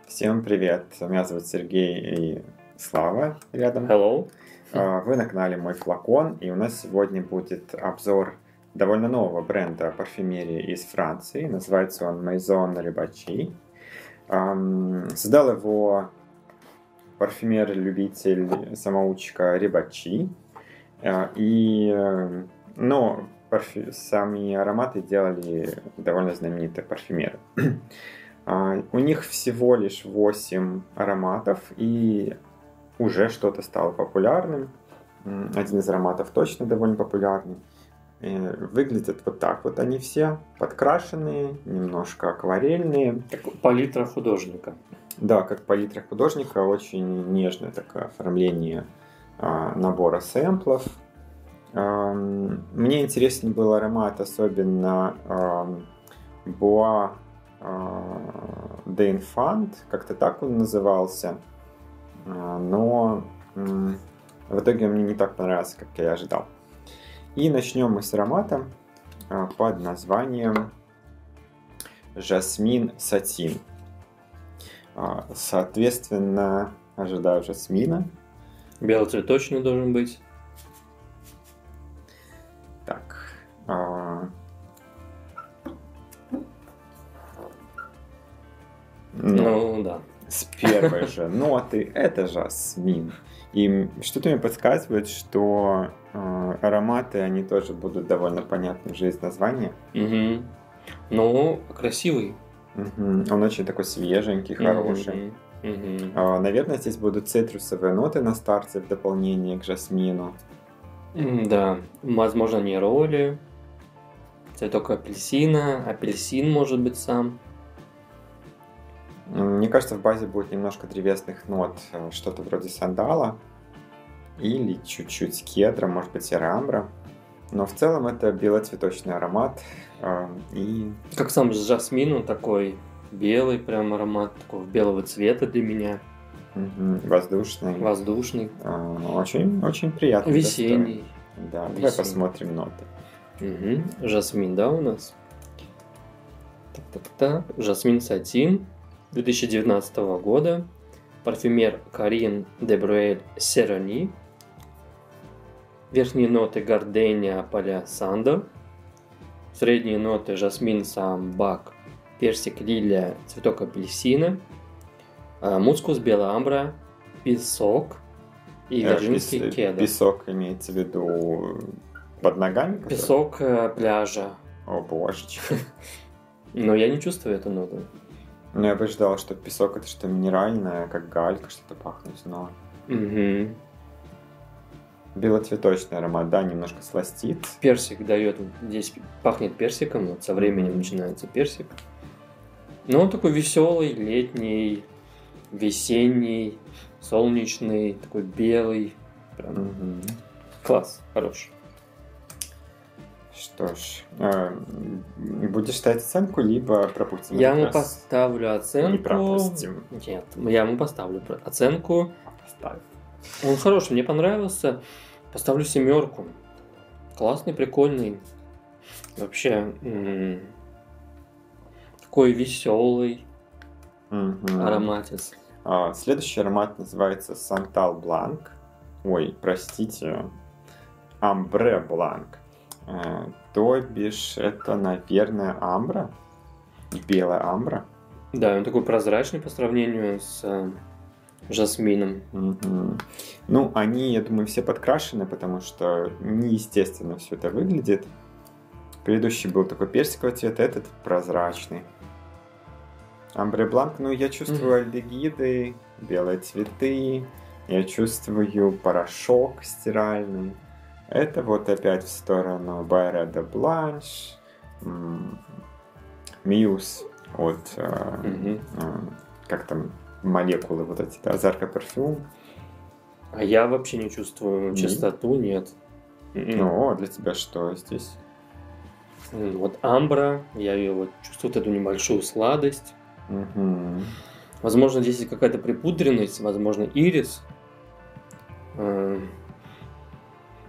Всем привет! Меня зовут Сергей и Слава рядом. Hello. Вы на канале Мой Флакон, и у нас сегодня будет обзор довольно нового бренда парфюмерии из Франции. Называется он Maison Ribachy. Создал его парфюмер-любитель, самоучка Ribachy. Сами ароматы делали довольно знаменитые парфюмеры. У них всего лишь 8 ароматов, и уже что-то стало популярным. Один из ароматов точно довольно популярный. Выглядят вот так вот они все, подкрашенные, немножко акварельные. Как палитра художника. Да, как палитра художника, очень нежное такое оформление набора сэмплов. Мне интересен был аромат, особенно Bois d'Enfant, как-то так он назывался, но в итоге он мне не так понравился, как я ожидал. И начнем мы с аромата под названием Жасмин Сатин. Соответственно, ожидаю жасмина. Белоцветочный должен быть. Так. Да. С первой же ноты это жасмин. И что-то мне подсказывает, что ароматы, они тоже будут довольно понятны уже из названия. Угу. Ну, красивый. Угу. Он очень такой свеженький, хороший. Наверное, здесь будут цитрусовые ноты на старте в дополнение к жасмину. Да, возможно, нероли, цветок апельсина, апельсин может быть сам. Мне кажется, в базе будет немножко древесных нот, что-то вроде сандала или чуть-чуть кедра, может быть, и рамбра. Но в целом это белоцветочный аромат. И... Как сам жасмин, он такой белый прям аромат, такого белого цвета для меня. Воздушный. Воздушный. Очень, очень приятный. Весенний. Да, весенний. Давай посмотрим ноты. Жасмин, да, у нас? Так. Жасмин Сатин 2019 года. Парфюмер Карин де Бруэль Серони. Верхние ноты гардения, поля сандер. Средние ноты жасмин, самбак, персик, лилия, цветок апельсина. Мускус, белая амбра, песок и вирджинский кедр. Песок имеется в виду под ногами? Песок пляжа. О, божечки. Но я не чувствую эту ноту. Ну, я бы ждал, что песок это что-то минеральное, как галька, что-то пахнет, но... Белоцветочный аромат, да, немножко сластит. Персик дает, здесь пахнет персиком, вот со временем начинается персик. Но он такой веселый, летний, весенний, солнечный, такой белый. Прям класс, хороший. Что ж, будешь ставить оценку, либо пропустим? Я ему поставлю оценку. Не пропустим. Нет, я ему поставлю оценку. Поставь. Он хороший, мне понравился. Поставлю 7. Классный, прикольный. Вообще такой веселый ароматец. Следующий аромат называется Santal Blanc. Ой, простите, Ambre Blanc. То бишь, это, наверное, амбра. Белая амбра. Да, он такой прозрачный по сравнению с жасмином. Ну, они, я думаю, все подкрашены, потому что неестественно все это выглядит. Предыдущий был такой персиковый цвет, этот прозрачный. Амбре Бланк, ну, я чувствую альдегиды, белые цветы, я чувствую порошок стиральный. Это вот опять в сторону Байре де Бланш, Мьюз от, как там, молекулы вот эти, да, Зарка Парфюм. А я вообще не чувствую чистоту, нет. Ну, для тебя что здесь? Вот амбра, я ее вот чувствую, вот эту небольшую сладость. Возможно, здесь есть какая-то припудренность, возможно, ирис.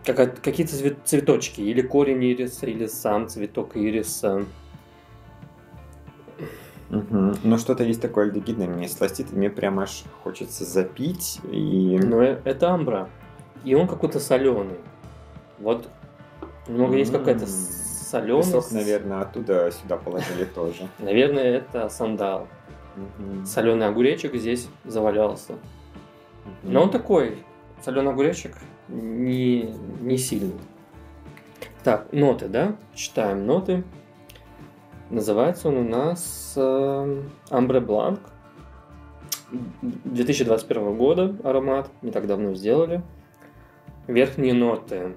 Какие-то цветочки, или корень ириса, или сам цветок ириса. Но что-то есть такое альдегидное, мне сластит, и мне прям аж хочется запить. И... Но это амбра. И он какой-то соленый. Вот немного есть какая-то соленость. Песок, наверное, оттуда сюда положили тоже. Наверное, это сандал. Соленый огуречек здесь завалялся. Но он такой, соленый огуречек, не сильный. Так, ноты, да? Читаем ноты. Называется он у нас Ambre Blanc. 2021 года аромат. Не так давно сделали. Верхние ноты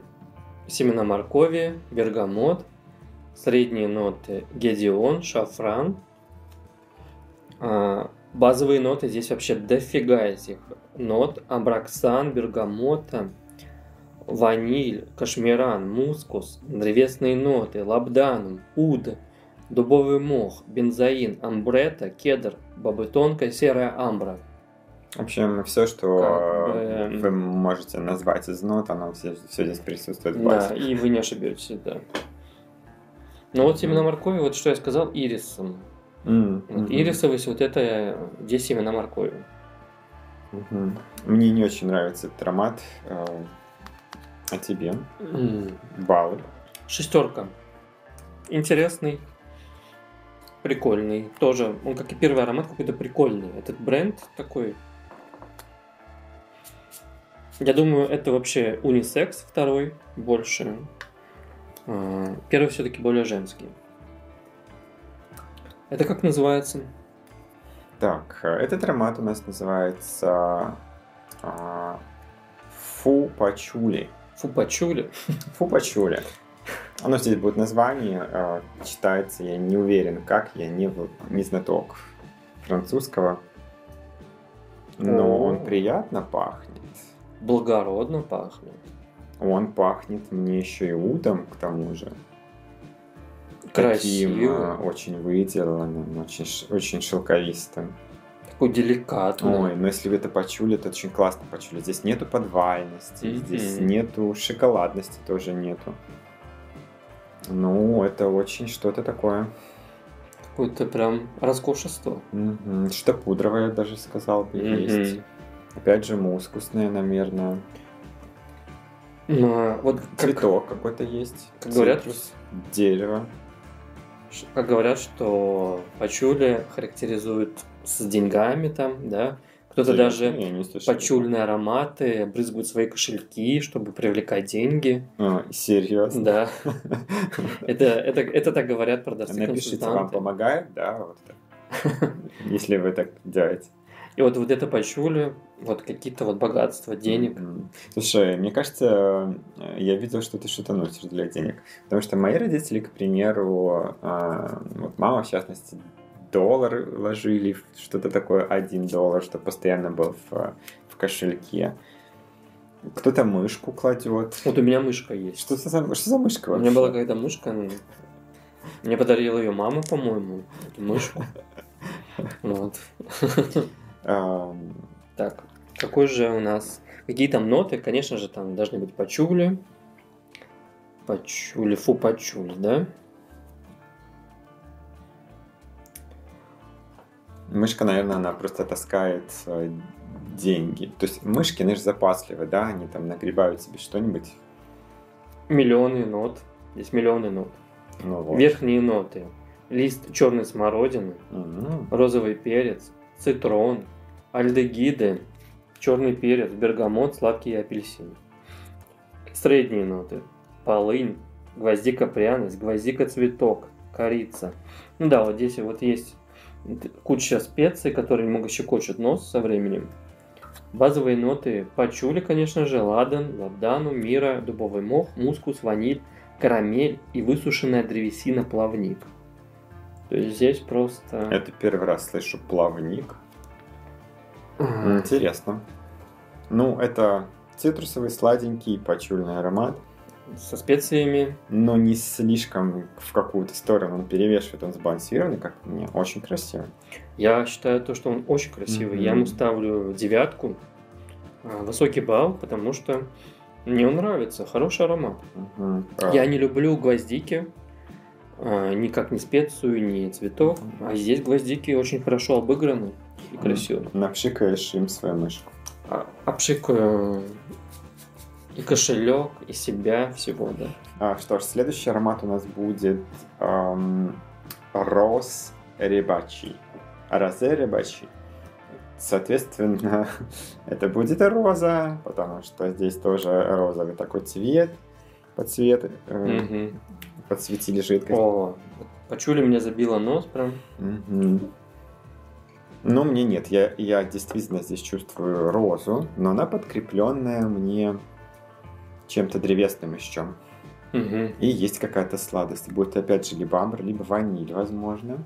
семена моркови, бергамот. Средние ноты гедеон, шафран. Базовые ноты здесь вообще дофига этих нот. Абраксан, бергамота, ваниль, кашмиран, мускус, древесные ноты, лабданум, уд, дубовый мох, бензоин, амбрета, кедр, бобы тонкая, серая амбра. В общем, все, что вы можете назвать из нот, оно все здесь присутствует в базе. Да, и вы не ошибетесь, да. Но вот семена моркови, вот что я сказал, ирисом. Вот ирисовость, вот это здесь семена моркови. Мне не очень нравится этот аромат. А тебе? Баллы? 6. Интересный. Прикольный. Тоже, он как и первый аромат какой-то прикольный. Этот бренд такой. Я думаю, это вообще унисекс второй больше. Первый все-таки более женский. Это как называется? Так, этот аромат у нас называется фу-пачули. Фу-пачули? Фу-пачули. Оно здесь будет название, читается, я не уверен как, я не знаток французского, но он приятно пахнет. Благородно пахнет. Он пахнет мне еще и удом, к тому же. Красиво. Таким очень выделанным, очень шелковистым. Такой деликатный. Ой, но если вы это пачули, то очень классно пачули. Здесь нету подвальности, здесь нету шоколадности, тоже нету. Ну, это очень что-то такое. Какое-то прям роскошество. Что пудровое, я даже сказал бы, есть. Опять же, мускусное, наверное. Вот цветок какой-то есть. Как говорят, дерево. Как говорят, что пачули характеризуют с деньгами там, да. Кто-то даже пачульные ароматы брызгают свои кошельки, чтобы привлекать деньги. Серьезно? Да. Это так говорят продавцы. Напишите, вам помогает, да, вот если вы так делаете. И вот это пачули, вот какие-то вот богатства, денег. Слушай, мне кажется, я видел, что ты что-то носишь для денег. Потому что мои родители, к примеру, вот мама, в частности, $1 ложили, что-то такое, $1, что постоянно был в кошельке. Кто-то мышку кладет. Вот у меня мышка есть. Что за мышка вообще? У меня была какая-то мышка. Мне подарила ее мама, по-моему, эту мышку. Вот. Так, какой же у нас... Какие там ноты? Конечно же, там должны быть пачули. Фу-пачули, да? Мышка, наверное, она просто таскает деньги. То есть мышки, они же запасливы, да? Они там нагребают себе что-нибудь. Миллионы нот. Здесь миллионы нот. Ну, вот. Верхние ноты. Лист черной смородины. Розовый перец. Цитрон. Альдегиды. Черный перец. Бергамот. Сладкий апельсин. Средние ноты. Полынь. Гвоздика пряность. Гвоздика цветок. Корица. Ну да, вот здесь вот есть куча специй, которые немного щекочут нос со временем. Базовые ноты пачули, конечно же, ладан, лабдану, мира, дубовый мох, мускус, ваниль, карамель и высушенная древесина плавник. То есть здесь просто... Это первый раз слышу плавник. Интересно. Ну, это цитрусовый, сладенький, пачульный аромат. Со специями. Но не слишком в какую-то сторону он перевешивает, он сбалансированный, как мне, очень красивый. Я считаю то, что он очень красивый. Я ему ставлю 9. Высокий балл, потому что мне он нравится. Хороший аромат. Я не люблю гвоздики. никак не специю, не цветок. А здесь гвоздики очень хорошо обыграны и красиво. Напшикаешь им свою мышку. Обшикаю и кошелек, и себя, всего, да. Что ж, следующий аромат у нас будет роз рибачи. Розе рибачи. Соответственно, это будет роза, потому что здесь тоже розовый такой цвет. Подсветили жидкость. О, почули, меня забило нос прям. Ну, мне нет. Я действительно здесь чувствую розу, но она подкрепленная мне чем-то древесным еще. И есть какая-то сладость. Будет опять же либо амбр, либо ваниль, возможно.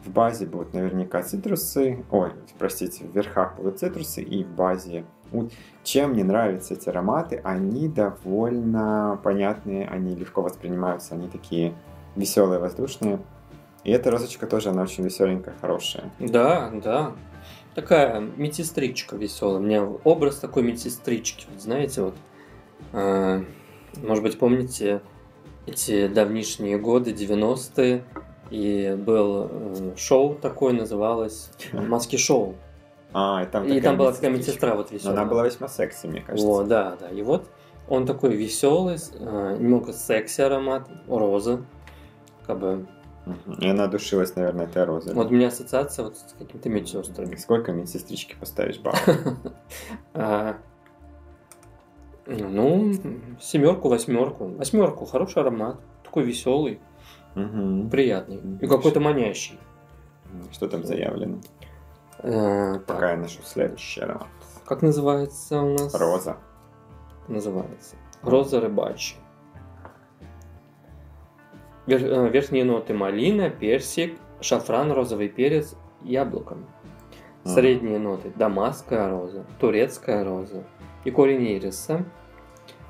В базе будут наверняка цитрусы. Ой, простите, в верхах будут цитрусы и в базе. Чем мне нравятся эти ароматы? Они довольно понятные, они легко воспринимаются, они такие веселые, воздушные. И эта розочка тоже, она очень веселенькая, хорошая. Да, да. Такая медсестричка веселая. У меня образ такой медсестрички. Знаете, вот, может быть, помните эти давнишние годы, 90-е, и был шоу такое, называлось «Маски-шоу». И там была такая медсестра вот веселая. Но она была весьма секси, мне кажется. О, да. И вот он такой веселый, немного секси аромат, роза, как бы. И она душилась, наверное, этой розой. Вот у меня ассоциация вот с какими-то медсестрами. Сколько медсестрички поставишь баллов? Ну, 7, 8. 8, хороший аромат, такой веселый, приятный и какой-то манящий. Что там заявлено? Пока я ношу следующий аромат. Как называется у нас? Роза. Называется. Роза рыбачья. Верхние ноты: малина, персик, шафран, розовый перец, яблоко. Средние ноты: дамасская роза, турецкая роза и корень ириса.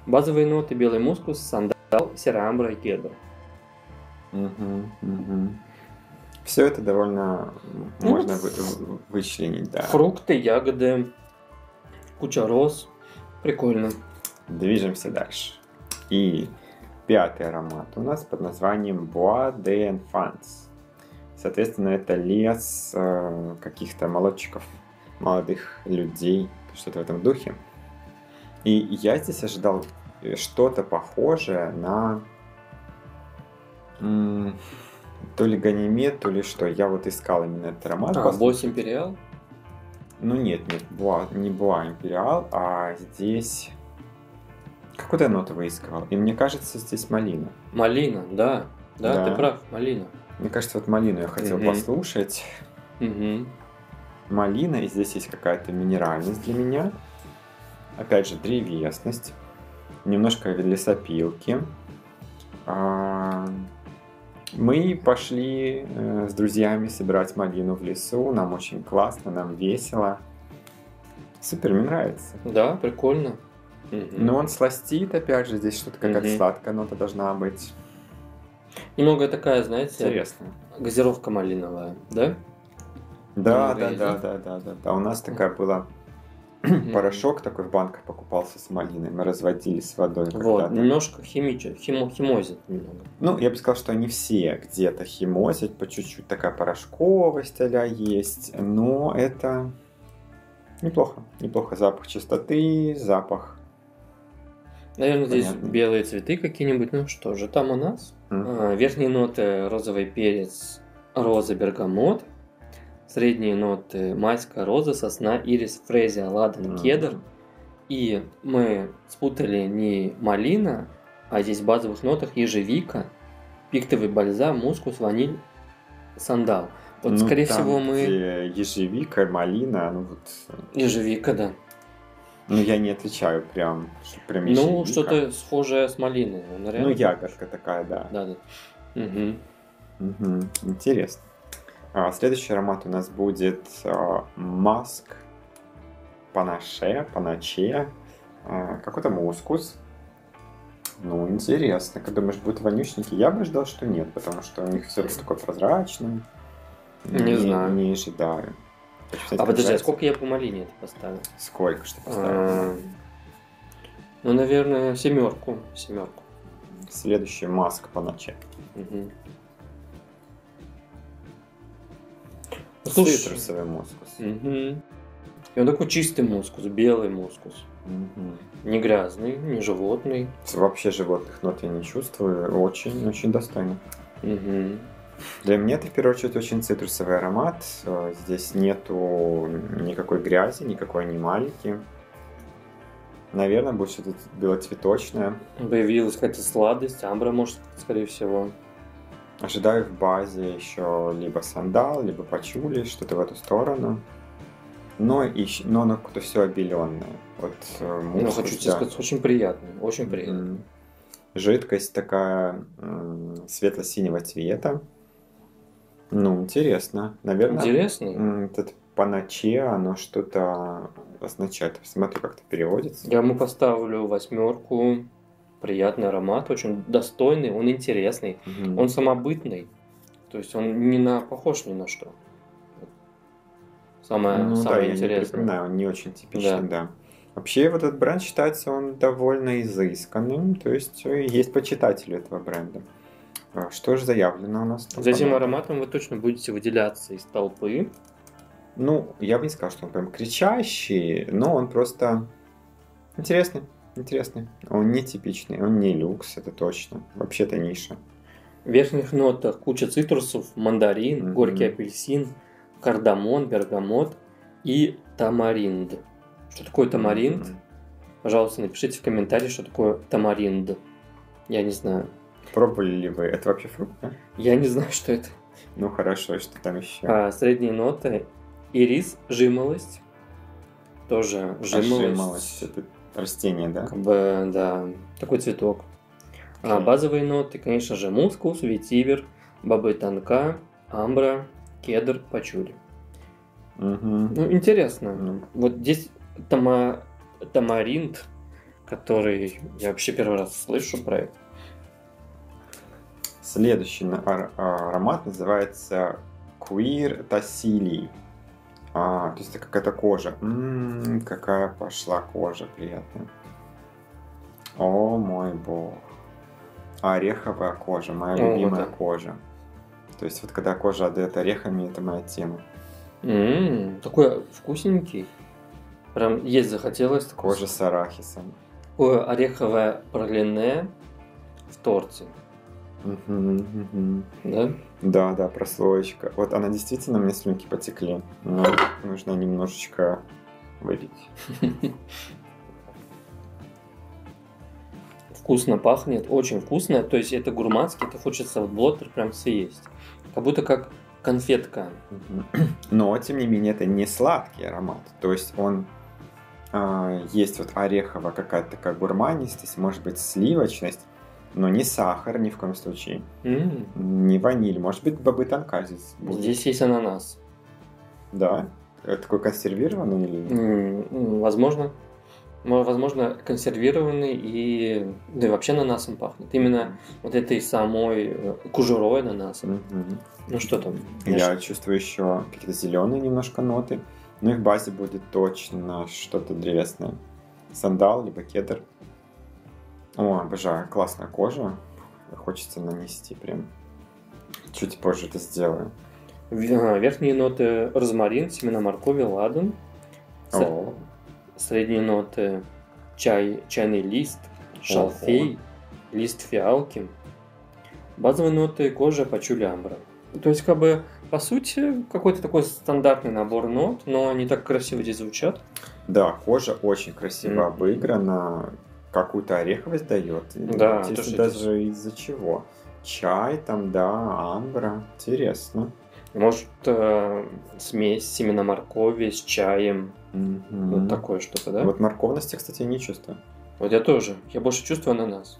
Базовые ноты: белый мускус, сандал, серамбра и кедр. Все это довольно можно вычленить, да. Фрукты, ягоды, куча роз. Прикольно. Движемся дальше. И 5-й аромат у нас под названием Bois d'Enfants. Соответственно, это лес каких-то молодчиков, молодых людей, что-то в этом духе. И я здесь ожидал что-то похожее на то ли Ганимед, то ли что. Я вот искал именно этот аромат. Босс Империал? Ну нет, не Буа Империал, а здесь... Какую-то ноту выискивал. И мне кажется, здесь малина. Малина, да. Да, ты прав, малина. Мне кажется, вот малину я хотел послушать. Малина, и здесь есть какая-то минеральность для меня. Опять же, древесность. Немножко лесопилки. Мы пошли с друзьями собирать малину в лесу. Нам очень классно, нам весело. Супер, мне нравится. Да, прикольно. Но он сластит, опять же, здесь что-то какая-то сладкая нота должна быть. Немного такая, знаете, интересная. Газировка малиновая, да? Да. У нас такая была. Порошок такой в банках покупался с малиной. Мы разводили с водой. Вот, немножко химозит немного. Ну, я бы сказал, что они все где-то химозят по чуть-чуть. Такая порошковость а-ля есть. Но это неплохо. Неплохо. Запах чистоты, запах. Наверное, здесь белые цветы какие-нибудь. Ну что же, там у нас. Верхние ноты: розовый перец, роза, бергамот. Средние ноты: майская роза, сосна, ирис, фрезия, ладан, кедр. И мы спутали не малина, а здесь в базовых нотах ежевика, пиктовый бальзам, мускус, ваниль, сандал. Вот, скорее всего, мы... Ежевика, малина, ну вот... Ежевика, да. Ну, я не отличаю прям ежевика. Ну, что-то схожее с малиной. Ну, ягодка такая, да. Да. Интересно. Следующий аромат у нас будет маск паначе, какой-то мускус. Ну, интересно. Как думаешь, будет вонючненький? Я бы ждал, что нет, потому что у них все такое прозрачное. Не знаю. Не ожидаю. Подожди, а сколько я по малине это поставил? Сколько что поставил? Ну, наверное, 7. Следующий маск паначе. Слушай. Цитрусовый мускус. Мгм. И он такой чистый мускус, белый мускус. Мгм. Не грязный, не животный. Вообще животных нот я не чувствую. Очень достойно. Мгм. Для меня это в первую очередь очень цитрусовый аромат. Здесь нету никакой грязи, никакой анималики. Наверное, будет что-то белоцветочное. Появилась какая-то сладость, амбра, может, скорее всего. Ожидаю в базе еще либо сандал, либо пачули, что-то в эту сторону. Но оно какое-то все обеленное. Вот Ну, мускус, хочу тебе да. сказать, очень приятный, очень приятный. Мгм. Жидкость такая светло-синего цвета. Ну, интересно. Наверное, Интересный. этот паначе, оно что-то означает. Смотрю, как это переводится. Я ему поставлю 8. Приятный аромат, очень достойный, он интересный, Мгм. он самобытный. То есть он похож ни на что. Самое, Ну да, самое я не интересное. припоминаю, он не очень типичный, Да. да. Вообще, вот этот бренд считается, он довольно изысканным, то есть есть почитатели этого бренда. Что же заявлено у нас? тут За этим по нотам? ароматом вы точно будете выделяться из толпы. Ну, я бы не сказал, что он прям кричащий, но он просто интересный, интересный. Он не типичный, он не люкс, это точно. Вообще-то ниша. В верхних нотах куча цитрусов, мандарин, Мгм. горький апельсин, кардамон, бергамот и тамаринд. Что такое тамаринд? Мгм. Пожалуйста, напишите в комментарии, что такое тамаринд. Я не знаю. Пробовали ли вы? Это вообще фрукт, да? Я не знаю, что это. Ну хорошо, что там еще? Средние ноты. Ирис, жимолость. Тоже Жимолость, это растение, да? Как бы, да, такой цветок. Окей. Базовые ноты, конечно же, мускус, ветивер, бобы тонка, амбра, кедр, пачули. Мгм. Ну, интересно. Ну, Вот здесь тамаринд, который я вообще первый раз слышу про это. Следующий аромат называется Queer Tassili. То есть это какая-то кожа. Какая пошла кожа приятная. О мой бог. Ореховая кожа, моя О, любимая да. кожа. То есть вот когда кожа отдает орехами, это моя тема. Такой вкусненький. Прям есть захотелось. Кожа с арахисом. Такое ореховое пралине в торте. Мгм. Да? Да, прослоечка. Вот она действительно, мне слюнки потекли. Но нужно немножечко выпить. Вкусно пахнет, очень вкусно. То есть это гурманский, это хочется вот блоттер прям съесть. Как будто как конфетка. Мгм. Но, тем не менее, это не сладкий аромат. То есть он есть вот ореховая какая-то такая гурманистость, может быть, сливочность, но не сахар ни в коем случае, не ваниль. Может быть, бобы тонка здесь будет. Здесь есть ананас. Да? Это такой консервированный или... Возможно. Возможно, консервированный и... Да и вообще ананасом пахнет. Именно вот этой самой кожурой ананаса. Мгм. Ну что там? Я чувствую еще какие-то зеленые немножко ноты. Ну и в базе будет точно что-то древесное. Сандал, либо кедр. О, обожаю. Классная кожа. Хочется нанести прям. Чуть позже это сделаю. Верхние ноты розмарин, семена моркови, ладан. О, Средние ноты чайный лист, шалфей, лист фиалки. Базовые ноты кожа, пачули, амбра. То есть, как бы, по сути, какой-то такой стандартный набор нот, но они так красиво здесь звучат. да, кожа очень красиво обыграна. Какую-то ореховость дает. Да, Интересно даже из-за чего. Чай там, да, амбра. Интересно. Может, смесь семена моркови с чаем. Мгм. Вот такое что-то, да? Вот морковности, кстати, не чувствую. Вот я тоже. Я больше чувствую ананас.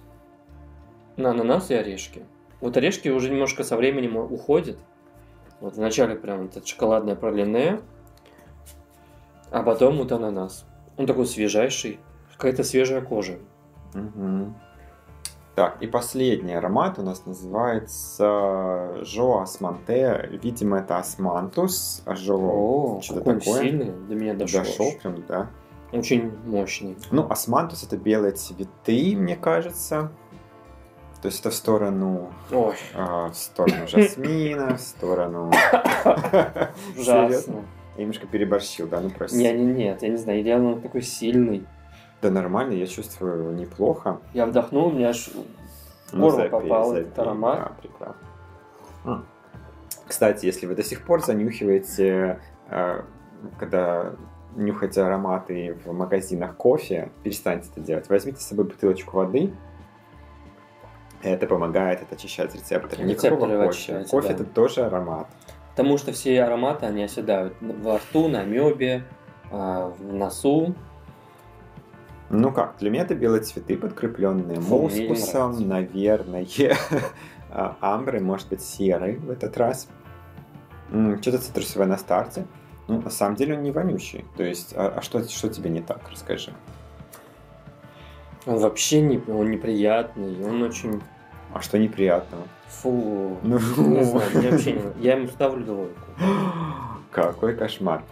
На ананас и орешки. Вот орешки уже немножко со временем уходят. Вот вначале прям вот это шоколадное пралине, а потом вот ананас. Он такой свежайший, какая-то свежая кожа. Мгм. Так, и последний аромат у нас называется Жоа Османте. Видимо, это османтус. О, что-то какой он такое. сильный, до меня дошел. Дошел прям, да. Очень мощный. Ну, османтус это белые цветы, мне кажется. То есть это в сторону Ой, жасмина, в сторону ужасно. Я немножко переборщил, да, ну просто. Нет, я не знаю, или он такой сильный. Да нормально, я чувствую неплохо. Я вдохнул, у меня аж в горло попал этот аромат. Да, прекрасно. Кстати, если вы до сих пор занюхиваете, когда нюхаете ароматы в магазинах кофе, перестаньте это делать. Возьмите с собой бутылочку воды. Это помогает очищать рецепторы. Никакого кофе. Кофе это тоже аромат. Потому что все ароматы, они оседают во рту, на мёбе, в носу. Ну как, для меня это белые цветы, подкрепленные мускусом, наверное, амбры, может быть, серый в этот раз. Что-то цитрусовое на старте. Ну, на самом деле он не вонючий. То есть, что тебе не так? Расскажи. Он вообще он неприятный, он очень... А что неприятного? Фу, не знаю, я ему ставлю 2. Какой кошмар.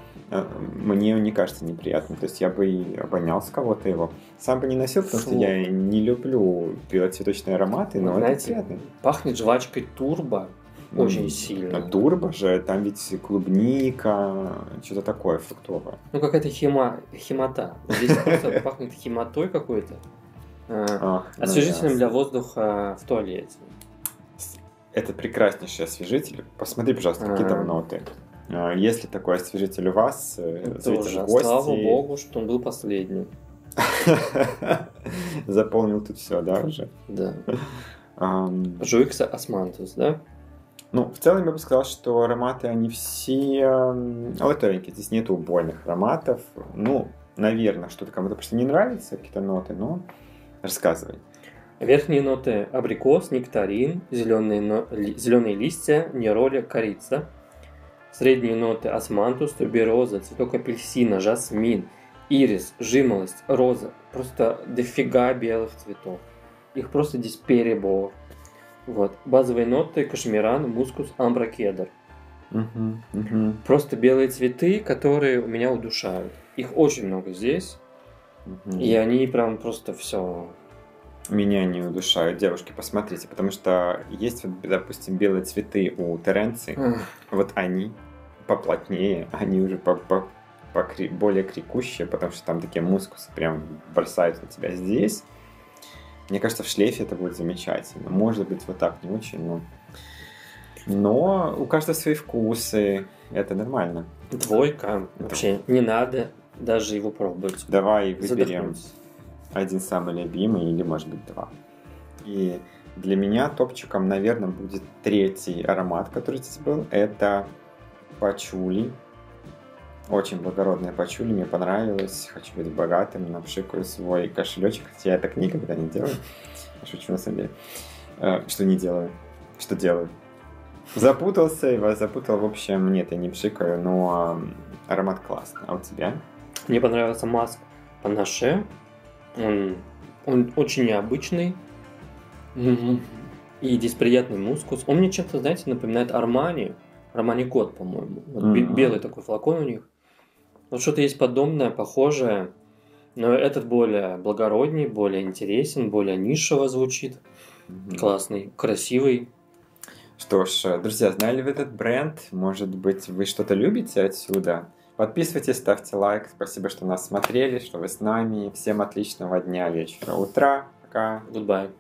Мне он не кажется неприятным. То есть я бы и обонял с кого-то его. Сам бы не носил, потому что я не люблю белоцветочные ароматы, но это приятно. Пахнет жвачкой турбо очень сильно. Турбо же, там ведь клубника, что-то такое фруктовое. Ну какая-то химота. Здесь просто пахнет химотой какой-то. Освежителем для воздуха в туалете. Это прекраснейший освежитель. Посмотри, пожалуйста, какие там ноты. Если такой освежитель у вас, зовите в гости. Слава богу, что он был последний. Заполнил тут все, да, уже? Да. Жуикс османтус, да? Ну, в целом я бы сказал, что ароматы, они все лайтовенькие. Здесь нету убойных ароматов. Ну, наверное, что-то кому-то просто не нравится, какие-то ноты, но рассказывай. Верхние ноты абрикос, нектарин, зеленые листья, нероля, корица. Средние ноты османтус, тубероза, цветок апельсина, жасмин, ирис, жимолость, роза. Просто дофига белых цветов. Их просто здесь перебор. Вот. Базовые ноты кашмиран, мускус, амбра, кедр. Просто белые цветы, которые у меня удушают. Их очень много здесь. И они прям просто все... Меня не удушают. Девушки, посмотрите, потому что есть, вот, допустим, белые цветы у Теренции. Вот они поплотнее, они уже более крикущие, потому что там такие мускусы прям бросают на тебя здесь. Мне кажется, в шлейфе это будет замечательно. Может быть, вот так не очень, но у каждого свои вкусы. Это нормально. 2. Вообще не надо даже его пробовать. Давай выберем один самый любимый или, может быть, 2. И для меня топчиком, наверное, будет 3 аромат, который здесь был. Это пачули. Очень благородные пачули, мне понравилось. Хочу быть богатым, напшикаю свой кошелечек. Хотя я так никогда не делаю. Шучу на самом деле. Что не делаю? Что делаю? Запутался, и вас запутал. В общем, нет, я не пшикаю, но аромат классный. А у тебя? Мне понравился маск Панаше. Он очень необычный. И здесь приятный мускус. Он мне чем-то, знаете, напоминает Армани. Армани Код, по-моему. Вот белый такой флакон у них. Вот что-то есть подобное, похожее. Но этот более благородней, более интересен, более нишево звучит. Классный, красивый. Что ж, друзья, знали вы этот бренд? Может быть, вы что-то любите отсюда? Подписывайтесь, ставьте лайк. Спасибо, что нас смотрели, что вы с нами. Всем отличного дня, вечера, утра. Пока. Goodbye.